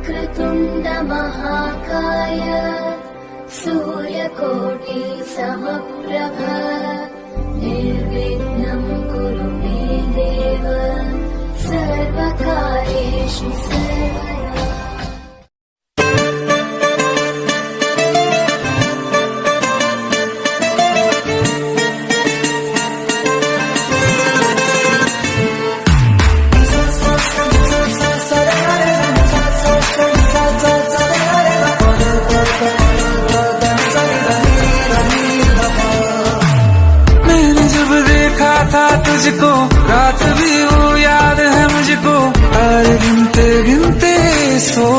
वक्रतुण्ड महाकाय सूर्यकोटि समप्रभ निर्विघ्नं कुरु मे देव सर्वकार्येषु सर्वदा। था तुझको रात भी वो याद है मुझको, और गिनते गिनते सो